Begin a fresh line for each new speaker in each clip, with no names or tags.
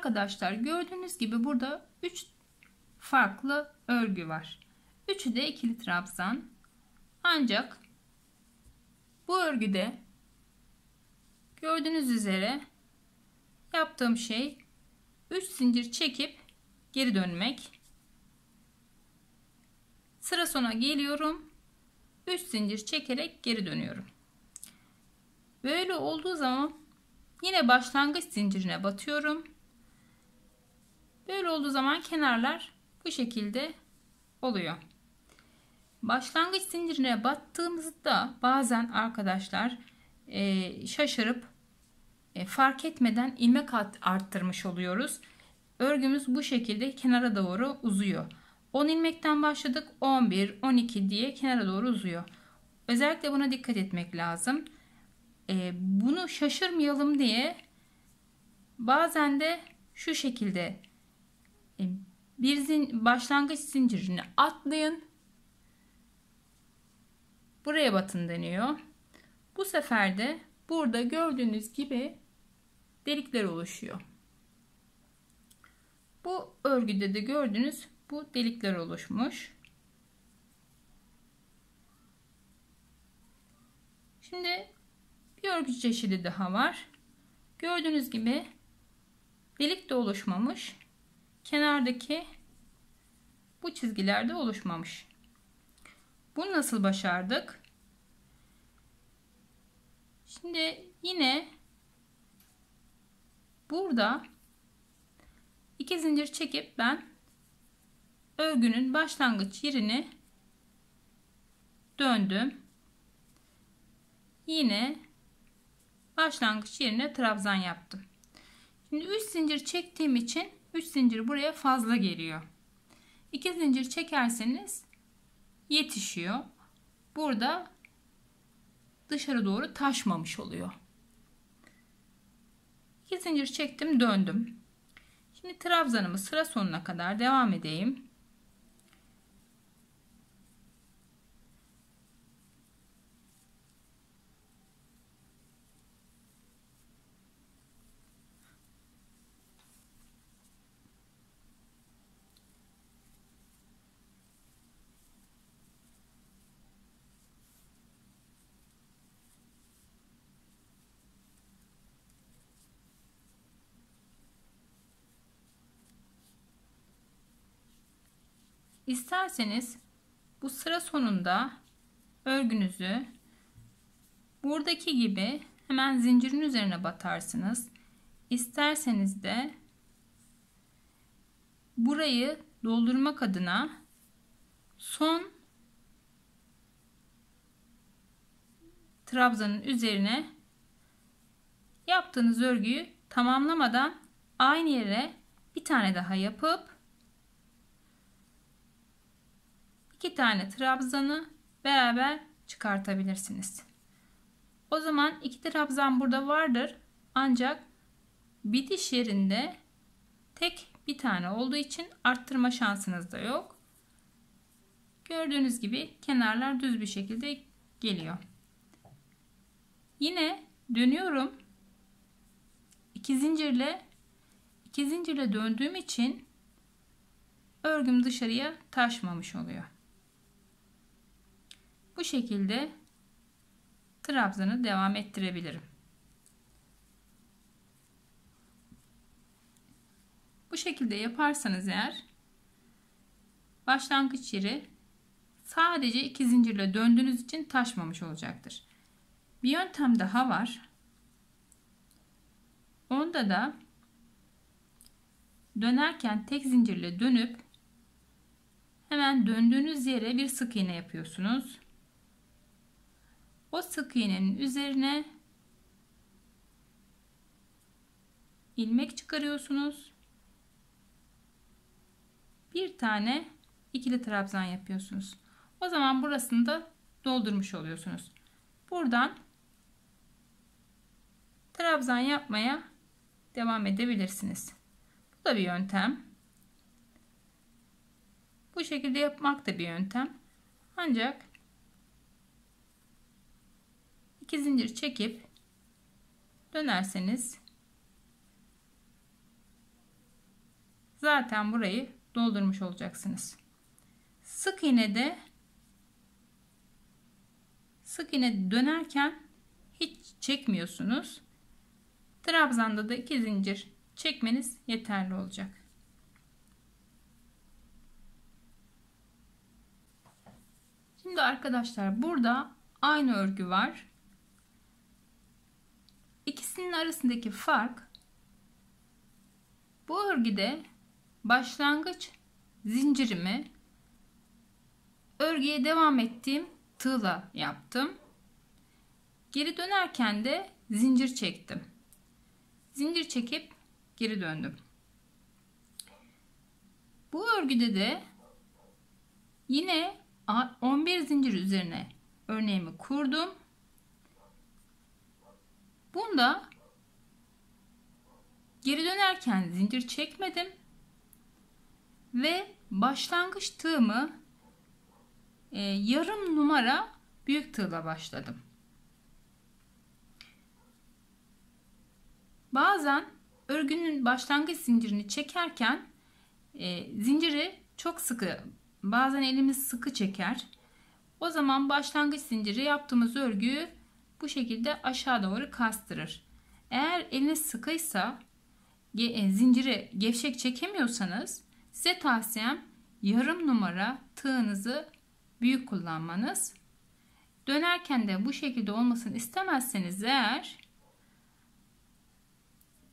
Arkadaşlar gördüğünüz gibi burada 3 farklı örgü var. Üçü de ikili trabzan. Ancak bu örgüde gördüğünüz üzere yaptığım şey 3 zincir çekip geri dönmek. Sıra sona geliyorum. 3 zincir çekerek geri dönüyorum. Böyle olduğu zaman yine başlangıç zincirine batıyorum. Böyle olduğu zaman kenarlar bu şekilde oluyor. Başlangıç zincirine battığımızda bazen arkadaşlar şaşırıp fark etmeden ilmek arttırmış oluyoruz. Örgümüz bu şekilde kenara doğru uzuyor. 10 ilmekten başladık, 11 12 diye kenara doğru uzuyor. Özellikle buna dikkat etmek lazım. Bunu şaşırmayalım diye bazen de şu şekilde bir başlangıç zincirini atlayın, buraya batın deniyor. Bu sefer de burada gördüğünüz gibi delikler oluşuyor. Bu örgüde de gördüğünüz bu delikler oluşmuş. Şimdi bir örgü çeşidi daha var. Gördüğünüz gibi delik de oluşmamış. Kenardaki bu çizgiler de oluşmamış. Bunu nasıl başardık? Şimdi yine burada 2 zincir çekip ben örgünün başlangıç yerini döndüm. Yine başlangıç yerine trabzan yaptım. Şimdi 3 zincir çektiğim için 3 zincir buraya fazla geliyor. 2 zincir çekerseniz yetişiyor. Burada dışarı doğru taşmamış oluyor. 2 zincir çektim, döndüm. Şimdi trabzanımı sıra sonuna kadar devam edeyim. İsterseniz bu sıra sonunda örgünüzü buradaki gibi hemen zincirin üzerine batarsınız. İsterseniz de burayı doldurmak adına son trabzanın üzerine yaptığınız örgüyü tamamlamadan aynı yere bir tane daha yapıp 2 tane trabzanı beraber çıkartabilirsiniz. O zaman 2 trabzan burada vardır. Ancak bitiş yerinde tek bir tane olduğu için arttırma şansınız da yok. Gördüğünüz gibi kenarlar düz bir şekilde geliyor. Yine dönüyorum. 2 zincirle döndüğüm için örgüm dışarıya taşmamış oluyor. Bu şekilde trabzanı devam ettirebilirim. Bu şekilde yaparsanız eğer başlangıç yeri sadece 2 zincirle döndüğünüz için taşmamış olacaktır. Bir yöntem daha var. Onda da dönerken tek zincirle dönüp hemen döndüğünüz yere bir sık iğne yapıyorsunuz. O sık iğnenin üzerine ilmek çıkarıyorsunuz. Bir tane ikili trabzan yapıyorsunuz. O zaman burasını da doldurmuş oluyorsunuz. Buradan trabzan yapmaya devam edebilirsiniz. Bu da bir yöntem. Bu şekilde yapmak da bir yöntem. Ancak 2 zincir çekip dönerseniz zaten burayı doldurmuş olacaksınız. Sık iğne dönerken hiç çekmiyorsunuz. Trabzanda da 2 zincir çekmeniz yeterli olacak. Şimdi arkadaşlar burada aynı örgü var. İkisinin arasındaki fark, bu örgüde başlangıç zincirimi örgüye devam ettiğim tığla yaptım. Geri dönerken de zincir çektim. Zincir çekip geri döndüm. Bu örgüde de yine 11 zincir üzerine örneğimi kurdum. Bunda geri dönerken zincir çekmedim ve başlangıç tığımı yarım numara büyük tığla başladım. Bazen örgünün başlangıç zincirini çekerken zinciri çok sıkı, bazen elimiz sıkı çeker. O zaman başlangıç zinciri yaptığımız örgüyü bu şekilde aşağı doğru kastırır. Eğer eliniz sıkıysa, zinciri gevşek çekemiyorsanız, size tavsiyem yarım numara tığınızı büyük kullanmanız. Dönerken de bu şekilde olmasını istemezseniz, eğer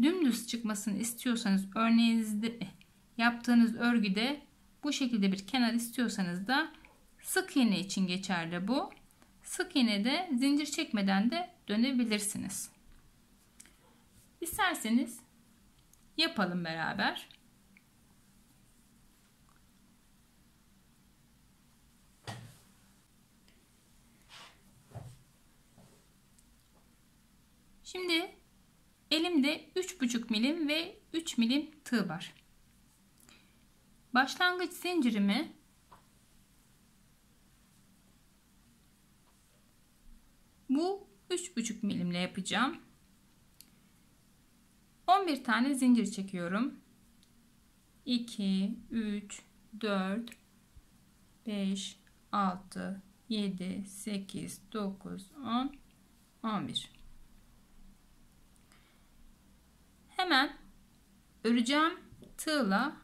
dümdüz çıkmasını istiyorsanız, örneğinizde yaptığınız örgüde bu şekilde bir kenar istiyorsanız da, sık iğne için geçerli bu. Sık iğne de zincir çekmeden de dönebilirsiniz. İsterseniz yapalım beraber. Şimdi elimde 3,5 milim ve 3 milim tığ var. Başlangıç zincirimi bu 3,5 milimle yapacağım. 11 tane zincir çekiyorum. 2, 3, 4, 5, 6, 7, 8, 9, 10, 11. Hemen öreceğim tığla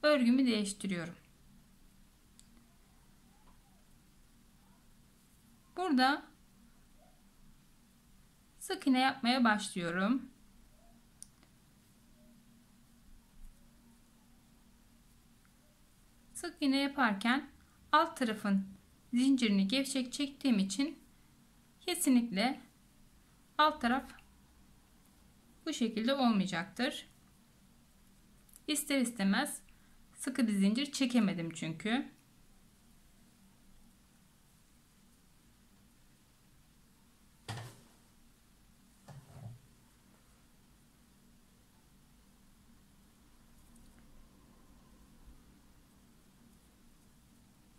örgümü değiştiriyorum. Burada sık iğne yapmaya başlıyorum. Sık iğne yaparken alt tarafın zincirini gevşek çektiğim için kesinlikle alt taraf bu şekilde olmayacaktır. İster istemez sıkı bir zincir çekemedim çünkü.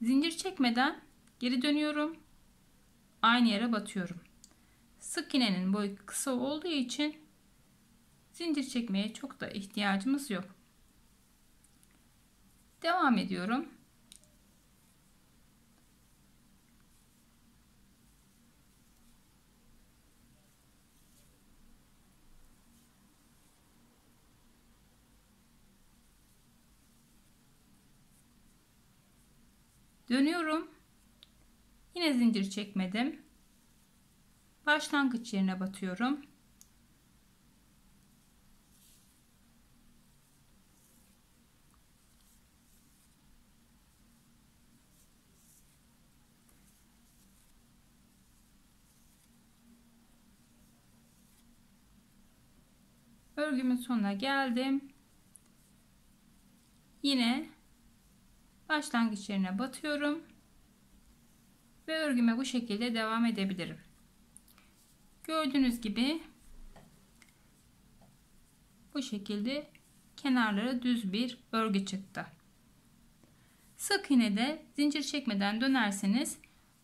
Zincir çekmeden geri dönüyorum. Aynı yere batıyorum. Sık iğnenin boyu kısa olduğu için zincir çekmeye çok da ihtiyacımız yok. Devam ediyorum. Dönüyorum. Yine zincir çekmedim. Başlangıç yerine batıyorum. Örgümün sonuna geldim. Yine başlangıç yerine batıyorum ve örgüme bu şekilde devam edebilirim. Gördüğünüz gibi bu şekilde kenarları düz bir örgü çıktı. Sık iğnede zincir çekmeden dönerseniz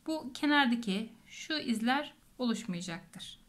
bu kenardaki şu izler oluşmayacaktır.